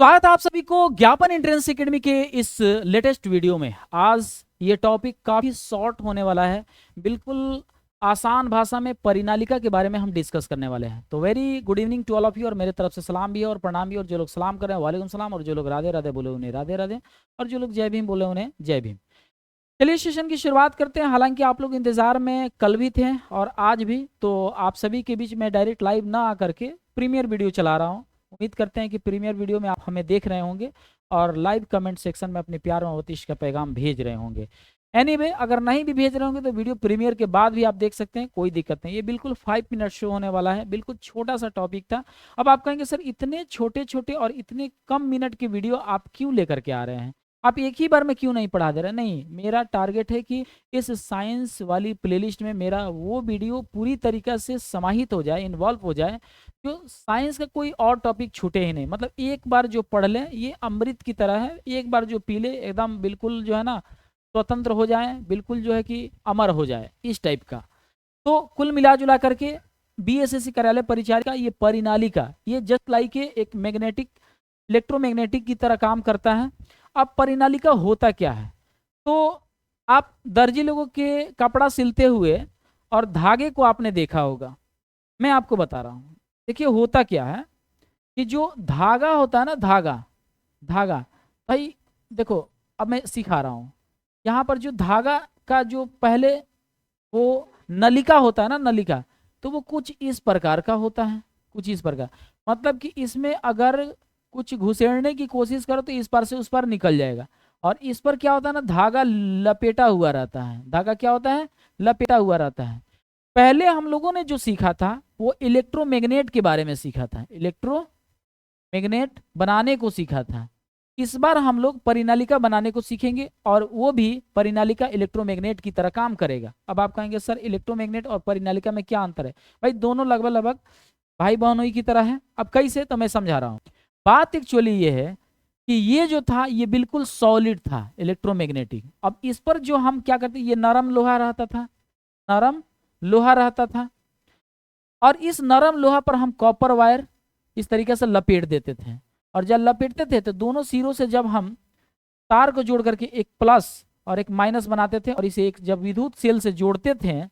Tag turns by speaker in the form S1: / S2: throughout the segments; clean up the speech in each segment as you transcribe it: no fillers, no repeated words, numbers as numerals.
S1: स्वागत है आप सभी को ज्ञापन एंट्रेंस एकेडमी के इस लेटेस्ट वीडियो में। आज ये टॉपिक काफी शॉर्ट होने वाला है, बिल्कुल आसान भाषा में परिनालिका के बारे में हम डिस्कस करने वाले हैं। तो very good evening to all of you, और मेरे तरफ से सलाम भी है और प्रणाम भी। और जो लोग सलाम कर रहे हैं वालेकुम सलाम, और जो लोग राधे राधे बोले उन्हें राधे राधे, और जो लोग जय भीम बोले उन्हें जय भीम। चलिए सेशन की शुरुआत करते हैं। हालांकि आप लोग इंतजार में कल भी थे और आज भी, तो आप सभी के बीच में डायरेक्ट लाइव ना आकर के प्रीमियर वीडियो चला रहा हूँ। उम्मीद करते हैं कि प्रीमियर वीडियो में आप हमें देख रहे होंगे और लाइव कमेंट सेक्शन में अपने प्यार मोहब्बत इश्क का पैगाम भेज रहे होंगे। एनीवे, अगर नहीं भी भेज रहे होंगे तो वीडियो प्रीमियर के बाद भी आप देख सकते हैं, कोई दिक्कत नहीं। ये बिल्कुल 5 मिनट शो होने वाला है, बिल्कुल छोटा सा टॉपिक था। अब आप कहेंगे सर इतने छोटे छोटे और इतने कम मिनट की वीडियो आप क्यों लेकर के आ रहे हैं, आप एक ही बार में क्यों नहीं पढ़ा दे रहे? नहीं, मेरा टारगेट है कि इस साइंस वाली प्लेलिस्ट में मेरा वो वीडियो पूरी तरीके से समाहित हो जाए, इन्वॉल्व हो जाए, जो साइंस का कोई और टॉपिक छूटे ही नहीं। मतलब एक बार जो पढ़ लें, ये अमृत की तरह है, एक बार जो पी ले एकदम बिल्कुल जो है ना स्वतंत्र हो जाए, बिल्कुल जो है कि अमर हो जाए, इस टाइप का। तो कुल मिला जुला करके बीएसएससी कार्यालय परिचारिका, ये परिनालिका, ये जस्ट लाइक एक मैग्नेटिक इलेक्ट्रोमैग्नेटिक की तरह काम करता है। अब परिनालिका होता क्या है? तो आप दर्जी लोगों के कपड़ा सिलते हुए और धागे को आपने देखा होगा, मैं आपको बता रहा हूँ। देखिए होता क्या है कि जो धागा होता है ना, धागा धागा भाई देखो, अब मैं सिखा रहा हूँ। यहाँ पर जो धागा का जो पहले वो नलिका होता है ना, नलिका, तो वो कुछ इस प्रकार का होता है, कुछ इस प्रकार। मतलब कि इसमें अगर कुछ घुसेड़ने की कोशिश करो तो इस पार से उस पार निकल जाएगा। और इस पर क्या होता है ना, धागा लपेटा हुआ रहता है। धागा क्या होता है? लपेटा हुआ रहता है। पहले हम लोगों ने जो सीखा था वो इलेक्ट्रोमैग्नेट के बारे में सीखा था, इलेक्ट्रोमैग्नेट बनाने को सीखा था। इस बार हम लोग परिनालिका बनाने को सीखेंगे, और वो भी परिनालिका इलेक्ट्रोमैग्नेट की तरह काम करेगा। अब आप कहेंगे सर इलेक्ट्रोमैग्नेट और परिनालिका में क्या अंतर है? भाई दोनों लगभग लगभग भाई बहनों ही की तरह है। अब कैसे, तो मैं समझा रहा हूँ। बात एक्चुअली ये है कि ये जो था ये बिल्कुल सॉलिड था, इलेक्ट्रोमैग्नेटिक। अब इस पर जो हम क्या करते, ये नरम लोहा रहता था, नरम लोहा रहता था, और इस नरम लोहा पर हम कॉपर वायर इस तरीके से लपेट देते थे। और जब लपेटते थे तो दोनों सिरों से जब हम तार को जोड़ करके एक प्लस और एक माइनस बनाते थे, और इसे एक जब विद्युत सेल से जोड़ते थे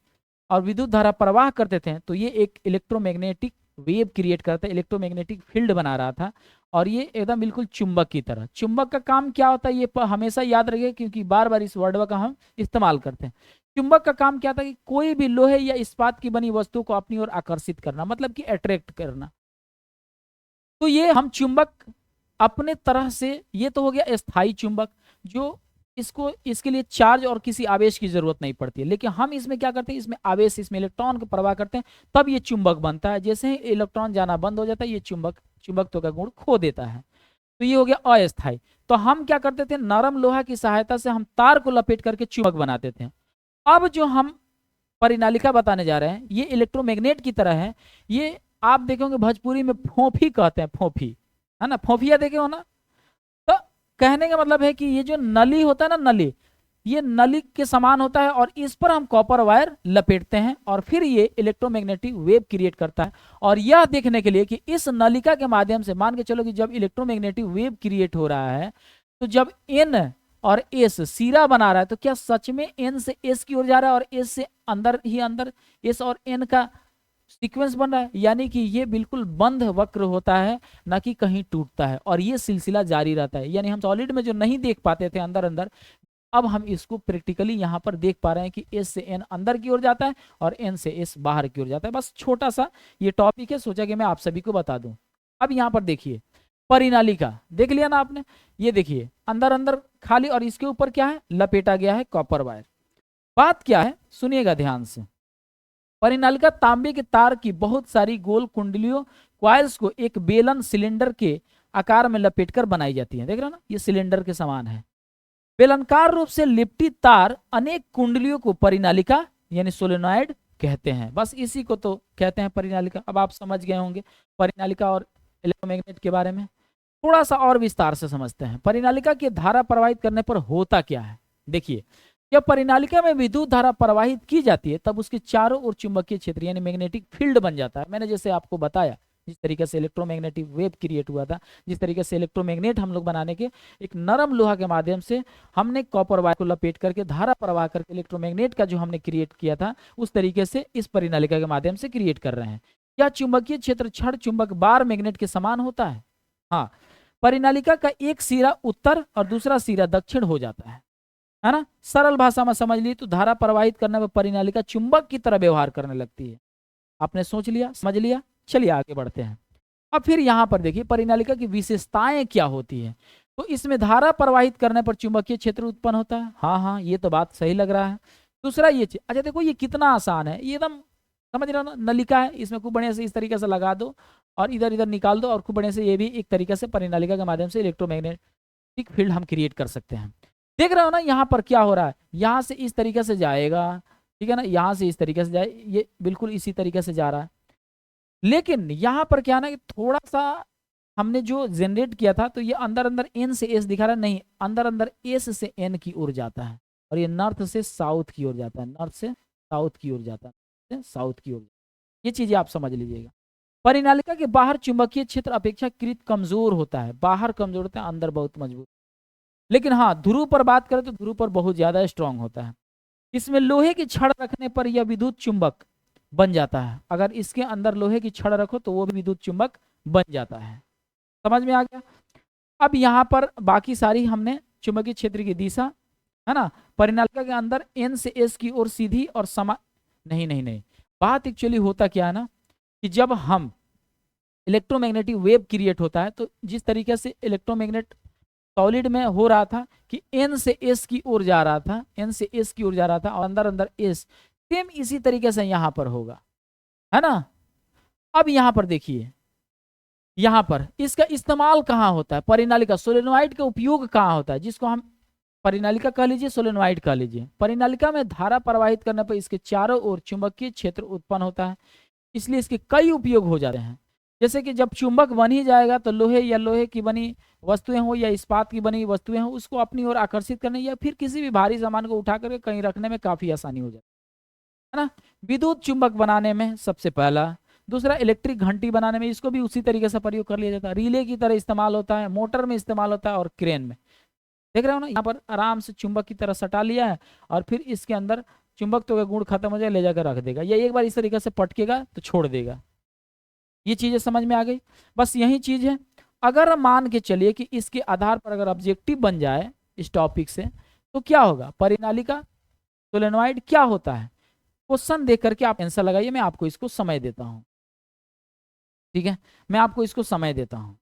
S1: और विद्युत धारा प्रवाह करते थे, तो ये एक इलेक्ट्रोमैग्नेटिक वेव क्रिएट करता है, इलेक्ट्रोमैग्नेटिक फील्ड बना रहा था। और ये एकदम बिल्कुल चुंबक की तरह। चुंबक का काम क्या होता है ये हमेशा याद रखिए, क्योंकि बार बार इस वर्ड का हम इस्तेमाल करते हैं। चुंबक का काम क्या था कि कोई भी लोहे या इस्पात की बनी वस्तु को अपनी ओर आकर्षित करना, मतलब कि अट्रैक्ट करना। तो ये हम चुंबक अपने तरह से, ये तो हो गया स्थायी चुंबक, जो इसको इसके लिए चार्ज और किसी आवेश की जरूरत नहीं पड़ती है। लेकिन हम इसमें क्या करते हैं, इसमें आवेश, इसमें इलेक्ट्रॉन का प्रवाह करते हैं, तब ये चुंबक बनता है। जैसे ही इलेक्ट्रॉन जाना बंद हो जाता है, ये चुंबकत्व का गुण खो देता है। तो ये हो गया अस्थायी। तो हम क्या करते थे, नरम लोहा की सहायता से हम तार को लपेट करके चुंबक बनाते थे। अब जो हम परिनालिका बताने जा रहे हैं ये इलेक्ट्रोमैग्नेट की तरह है। ये आप देखोगे भोजपुरी में फोफी कहते हैं, फोफी, है ना, फोफिया देखे हो ना। तो कहने का मतलब है कि ये जो नली होता है ना, नली, ये नली के समान होता है, और इस पर हम कॉपर वायर लपेटते हैं और फिर ये इलेक्ट्रोमैग्नेटिक वेव क्रिएट करता है। और यह देखने के लिए कि इस नलिका के माध्यम से, मान के चलो कि जब इलेक्ट्रोमैग्नेटिक वेव क्रिएट हो रहा है, तो जब एन और एस सीरा बना रहा है, तो क्या सच में एन से एस की ओर जा रहा है और एस से अंदर ही अंदर एस और एन का सीक्वेंस बन रहा है? यानी कि ये बिल्कुल बंद वक्र होता है, ना कि कहीं टूटता है, और ये सिलसिला जारी रहता है। यानी हम सॉलिड में जो नहीं देख पाते थे अंदर अंदर, अब हम इसको प्रैक्टिकली यहाँ पर देख पा रहे हैं कि एस से एन अंदर की ओर जाता है और एन से एस बाहर की ओर जाता है। बस छोटा सा ये टॉपिक है, सोचा कि मैं आप सभी को बता दूं। अब यहाँ पर देखिए परिनालिका देख लिया ना आपने, ये देखिए अंदर अंदर खाली, और इसके ऊपर क्या है, लपेटा गया है कॉपर वायर। बात क्या है सुनिएगा ध्यान से। परिनालिका तांबे के तार की बहुत सारी गोल कुंडलियों, क्वाइल्स को एक बेलन सिलेंडर के आकार में लपेटकर बनाई जाती है। देख रहे हो ना, ये सिलेंडर के समान है। बेलनाकार रूप से लिपटी तार अनेक कुंडलियों को परिनालिका यानी सोलेनॉइड कहते हैं। बस इसी को तो कहते हैं परिनालिका। अब आप समझ गए होंगे परिनालिका और इलेक्ट्रोमैग्नेट के बारे में। थोड़ा सा और विस्तार से समझते हैं परिनालिका की धारा प्रवाहित करने पर होता क्या है। देखिए, जब परिनालिका में विद्युत धारा प्रवाहित की जाती है, तब उसके चारों ओर चुंबकीय क्षेत्र यानी मैग्नेटिक फील्ड बन जाता है। मैंने जैसे आपको बताया जिस तरीके से इलेक्ट्रोमैग्नेटिक वेव क्रिएट हुआ था, जिस तरीके से इलेक्ट्रोमैग्नेट हम लोग बनाने के एक नरम लोहा के माध्यम से हमने कॉपर वायर को लपेट करके धारा प्रवाह करके इलेक्ट्रोमैग्नेट का जो हमने क्रिएट किया था, उस तरीके से इस परिनालिका के माध्यम से क्रिएट कर रहे हैं। क्या चुंबकीय क्षेत्र क्षण चुंबक बार मैग्नेट के समान होता है? हाँ, परिनालिका का एक सिरा उत्तर और दूसरा सिरा दक्षिण हो जाता है ना। सरल भाषा में समझ ली तो धारा प्रवाहित करने पर परिनालिका चुंबक की तरह व्यवहार करने लगती है। आपने सोच लिया, समझ लिया, चलिए आगे बढ़ते हैं। अब फिर यहाँ पर देखिए परिनालिका की विशेषताएं क्या होती है। तो इसमें धारा प्रवाहित करने पर चुंबकीय क्षेत्र उत्पन्न होता है। हाँ हाँ, ये तो बात सही लग रहा है। दूसरा ये चीज, अच्छा देखो ये कितना आसान है, ये एकदम समझ रहे हो ना। नलिका है, इसमें खूब बढ़िया से इस तरीके से लगा दो और इधर इधर निकाल दो और खूब बढ़िया से ये भी एक तरीके से परिनालिका के माध्यम से इलेक्ट्रोमैग्नेटिक फील्ड हम क्रिएट कर सकते हैं। देख रहे हो ना यहाँ पर क्या हो रहा है, यहाँ से इस तरीके से जाएगा, ठीक है ना, यहाँ से इस तरीके से जाए, ये बिल्कुल इसी तरीके से जा रहा है। लेकिन यहाँ पर क्या ना कि थोड़ा सा हमने जो जनरेट किया था तो ये अंदर अंदर एन से एस दिखा रहा है, नहीं, अंदर अंदर एस से एन की ओर जाता है और ये नॉर्थ से साउथ की ओर जाता है, नॉर्थ से साउथ की ओर जाता है, साउथ की ओर। ये चीजें आप समझ लीजिएगा। परिनालिका के बाहर चुंबकीय क्षेत्र अपेक्षाकृत कमजोर होता है, बाहर कमजोर होता है, अंदर बहुत मजबूत। लेकिन हाँ, ध्रुव पर बात करें तो ध्रुव पर बहुत ज्यादा स्ट्रांग होता है। इसमें लोहे की छड़ रखने पर यह विद्युत चुंबक बन जाता है। अगर इसके अंदर लोहे की छड़ रखो तो वो भी विद्युत चुंबक बन जाता है। समझ में आ गया। अब यहाँ पर बाकी सारी हमने चुंबकीय क्षेत्र की दिशा, है ना, परिनालिका के अंदर एन से एस की ओर सीधी और समा नहीं नहीं नहीं, बात एक्चुअली होता क्या है ना कि जब हम इलेक्ट्रोमैग्नेटिक वेव क्रिएट होता है तो जिस तरीके से इलेक्ट्रोमैग्नेट सॉलिड में हो रहा था कि एन से एस की ओर जा रहा था, एन से एस की ओर जा रहा था और अंदर अंदर एस, सेम इसी तरीके से यहां पर होगा, है ना। अब यहां पर देखिए, यहां पर इसका इस्तेमाल कहां होता है, परिनालिका सोलेनोइड का उपयोग कहां होता है, जिसको हम परिनालिका कह लीजिए, सोलेनोइड कह लीजिए। परिनालिका में धारा प्रवाहित करने पर इसके चारों ओर चुंबकीय क्षेत्र उत्पन्न होता है, इसलिए इसके कई उपयोग हो जाते हैं। जैसे कि जब चुंबक बन ही जाएगा तो लोहे या लोहे की बनी वस्तुएं हो या इस्पात की बनी वस्तुएं हो, उसको अपनी ओर आकर्षित करने या फिर किसी भी भारी सामान को उठा करके कहीं रखने में काफी आसानी हो जाती है ना। विद्युत चुंबक बनाने में सबसे पहला। दूसरा, इलेक्ट्रिक घंटी बनाने में इसको भी उसी तरीके से प्रयोग कर लिया जाता है, रिले की तरह इस्तेमाल होता है, मोटर में इस्तेमाल होता है और क्रेन में। देख रहे हो ना, यहाँ पर आराम से चुंबक की तरह सटा लिया है और फिर इसके अंदर चुंबक तो गुण खत्म हो जाए, ले जाकर रख देगा, या एक बार इस तरीके से पटकेगा तो छोड़ देगा। ये चीजें समझ में आ गई। बस यही चीज है। अगर मान के चलिए कि इसके आधार पर अगर ऑब्जेक्टिव बन जाए इस टॉपिक से तो क्या होगा, परिनालिका सोलेनोइड क्या होता है, क्वेश्चन देख करके आप आंसर लगाइए। मैं आपको इसको समय देता हूं, ठीक है, मैं आपको इसको समय देता हूं,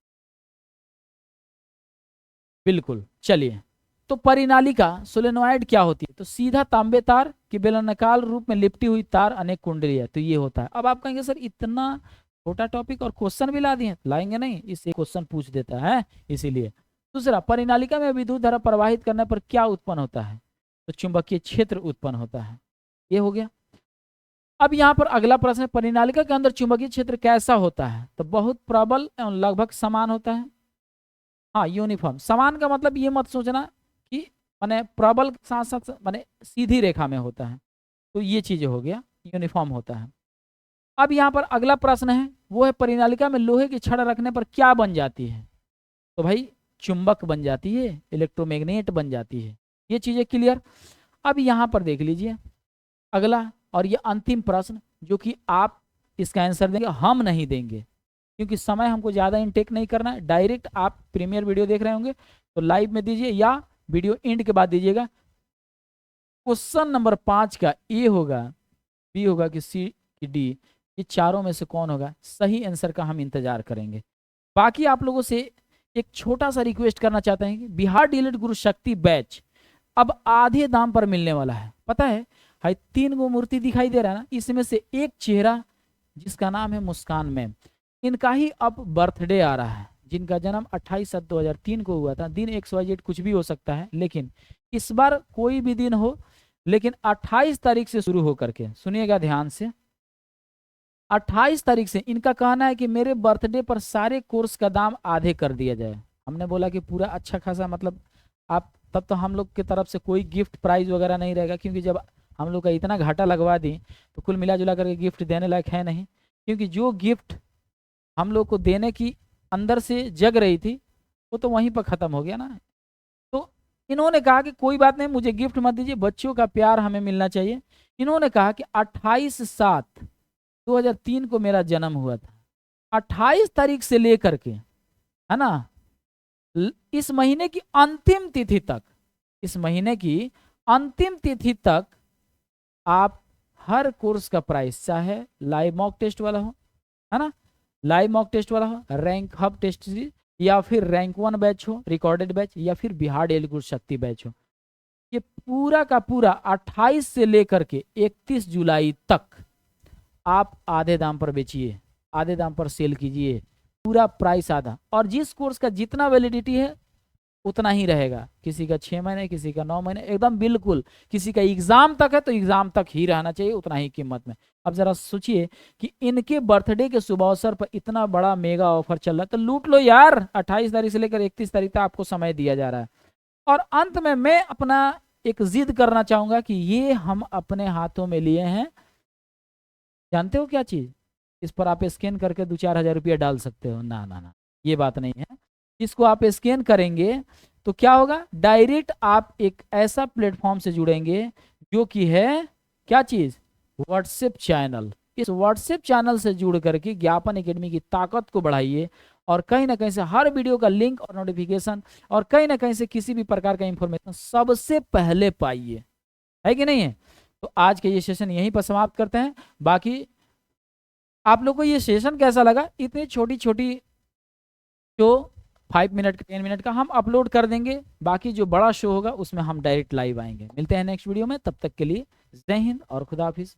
S1: बिल्कुल। चलिए, तो परिनालिका सोलेनोइड क्या होती है, तो सीधा तांबे तार की बेलनाकार रूप में लिपटी हुई तार अनेक कुंडली है, तो ये होता है। अब आप कहेंगे सर इतना छोटा टॉपिक और क्वेश्चन भी ला दिए, लाएंगे नहीं, इससे क्वेश्चन पूछ देता है इसीलिए। दूसरा, परिनालिका में विद्युत धारा प्रवाहित करने पर क्या उत्पन्न होता है, तो चुंबकीय क्षेत्र उत्पन्न होता है, ये हो गया। अब यहाँ पर अगला प्रश्न है, परिनालिका के अंदर चुंबकीय क्षेत्र कैसा होता है, तो बहुत प्रबल एवं लगभग समान होता है। हाँ, यूनिफॉर्म। समान का मतलब ये मत सोचना कि माने प्रबल के साथ साथ माने सीधी रेखा में होता है, तो ये चीज हो गया, यूनिफॉर्म होता है। अब यहाँ पर अगला प्रश्न है, वो है परिनालिका में लोहे की छड़ रखने पर क्या बन जाती है, तो भाई चुंबक बन जाती है, इलेक्ट्रोमैग्नेट बन जाती है। ये चीजें क्लियर। अब यहाँ पर देख लीजिए अगला और ये अंतिम प्रश्न, जो कि आप इसका आंसर देंगे, हम नहीं देंगे क्योंकि समय हमको ज़्यादा इनटेक नहीं करना है। डायरेक्ट आप प्रीमियर वीडियो देख रहे होंगे तो लाइव में दीजिए या वीडियो एंड के बाद दीजिएगा। क्वेश्चन नंबर 5 का ए होगा, बी होगा कि सी कि डी, ये चारों में से कौन होगा, सही आंसर का हम इंतजार करेंगे। बाकी आप लोगों से एक छोटा सा रिक्वेस्ट करना चाहते हैं कि बिहार डीएलएड गुरु शक्ति बैच अब आधे दाम पर मिलने वाला है। पता है 3 गो मूर्ति दिखाई दे रहा है ना, इसमें से एक चेहरा जिसका नाम है मुस्कान मैम, इनका ही अब बर्थडे आ रहा है, जिनका जन्म 28/7/2003 को हुआ था। दिन XYZ कुछ भी हो सकता है, लेकिन इस बार कोई भी दिन हो, लेकिन 28 तारीख से शुरू होकर के, सुनिएगा ध्यान से, 28 तारीख से इनका कहना है कि मेरे बर्थडे पर सारे कोर्स का दाम आधे कर दिया जाए। हमने बोला कि पूरा अच्छा खासा, मतलब आप तब तो हम लोग की तरफ से कोई गिफ्ट प्राइज वगैरह नहीं रहेगा, क्योंकि जब हम लोग का इतना घाटा लगवा दी तो कुल मिला जुला करके गिफ्ट देने लायक है नहीं, क्योंकि जो गिफ्ट हम लोग को देने की अंदर से जग रही थी, वो तो वहीं पर ख़त्म हो गया ना। तो इन्होंने कहा कि कोई बात नहीं, मुझे गिफ्ट मत दीजिए, बच्चों का प्यार हमें मिलना चाहिए। इन्होंने कहा कि 28/7/2003 को मेरा जन्म हुआ था, 28 तारीख से लेकर के, है ना, इस महीने की अंतिम तिथि तक, इस महीने की अंतिम तिथि तक आप हर कोर्स का प्राइस, चाहे लाइव मॉक टेस्ट वाला हो, है ना, लाइव मॉक टेस्ट वाला हो, रैंक हब टेस्ट सीरीज, या फिर रैंक 1 बैच हो, रिकॉर्डेड बैच, या फिर बिहार डेली गुरु शक्ति बैच हो, ये पूरा का पूरा 28 से लेकर के 31 जुलाई तक आप आधे दाम पर बेचिए, आधे दाम पर सेल कीजिए, पूरा प्राइस आधा। और जिस कोर्स का जितना वैलिडिटी है उतना ही रहेगा, किसी का 6 महीने, किसी का 9 महीने, एकदम बिल्कुल, किसी का एग्जाम तक है तो एग्जाम तक ही रहना चाहिए, उतना ही कीमत में। अब जरा सोचिए कि इनके बर्थडे के शुभ अवसर पर इतना बड़ा मेगा ऑफर चल रहा है, तो लूट लो यार। 28 तारीख से लेकर 31 तारीख तक आपको समय दिया जा रहा है। और अंत में मैं अपना एक जिद करना चाहूंगा कि ये हम अपने हाथों में लिए हैं, जानते हो क्या चीज? इस पर आप स्कैन करके 2-4 हज़ार रुपया डाल सकते हो, ना ना ना, ये बात नहीं है। इसको आप स्कैन करेंगे तो क्या होगा, डायरेक्ट आप एक ऐसा प्लेटफॉर्म से जुड़ेंगे जो कि है क्या चीज, व्हाट्सएप चैनल। इस व्हाट्सएप चैनल से जुड़ करके ज्ञापन एकेडमी की ताकत को बढ़ाइए, और कहीं ना कहीं से हर वीडियो का लिंक और नोटिफिकेशन, और कहीं ना कहीं से किसी भी प्रकार का इंफॉर्मेशन सबसे पहले पाइए, है कि नहीं है? तो आज के ये सेशन यहीं पर समाप्त करते हैं। बाकी आप लोग को ये सेशन कैसा लगा? इतनी छोटी छोटी शो 5 मिनट का, 10 मिनट का हम अपलोड कर देंगे, बाकी जो बड़ा शो होगा उसमें हम डायरेक्ट लाइव आएंगे। मिलते हैं नेक्स्ट वीडियो में, तब तक के लिए जय हिंद और खुदा हाफिज।